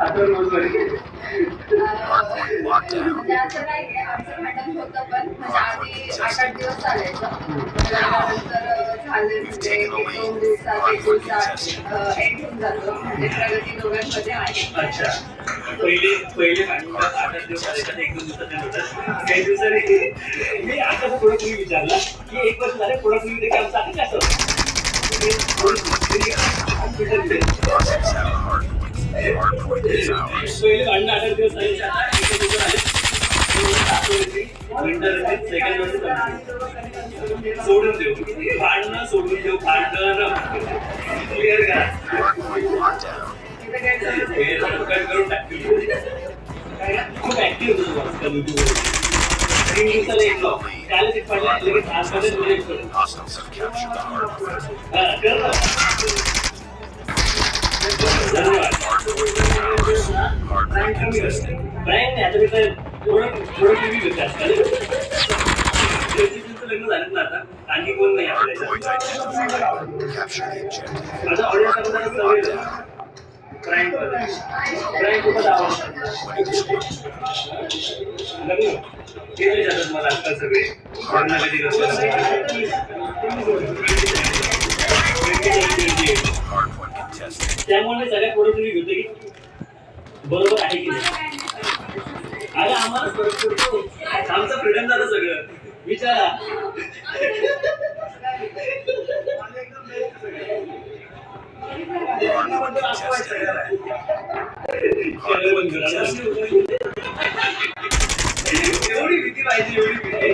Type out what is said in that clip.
आता रोज बरी म्हणजे असं नाहीये आमचं भांडण होतं पण म्हणजे आधी 8-8 दिवस चालायचं त्यानंतर झाले म्हणजे 1-2 दिवसात 1 दिवसात एंड होऊन जातो म्हणजे प्रगती दोघांमध्ये आहे. अच्छा पहिले भांडण 8-8 दिवस चालायचं 1-2 दिवसात नाही होतात काही दिवसांनी मी आता थोडं तुम्ही विचारला की 1 वर्ष झाले थोडं तुम्ही ते काम चालू कसं पहिले भांडण 8 दिवस झाले आता 1 दिवस झाले सोडून देऊ भांडणं सोडून देऊ भांडण क्लिअर करा करून टाकतील खूप ऍक्टिव्ह होतो आजकाल युट्यूबवर 3 दिवसाला एक ब्लॉग कालच एक पडला लगेच आजमध्ये धन्यवाद थोडं टीव्ही घेते आजकाल लग्न झालं ना आता आणखी कोण नाही आपल्याला माझा ऑडियन्स सवय क्राईम खूपच आवडतात लग्न तेच विचारतात मला आजकाल सगळे लग्न कधी त्यामुळे सगळ्यात पुढे तुम्ही घेतो की बरोबर आहे की नाही अरे आम्हाला फरक पडतो आमचं फ्रीडम झालं सगळं विचारा एवढी भीती पाहिजे एवढी भीती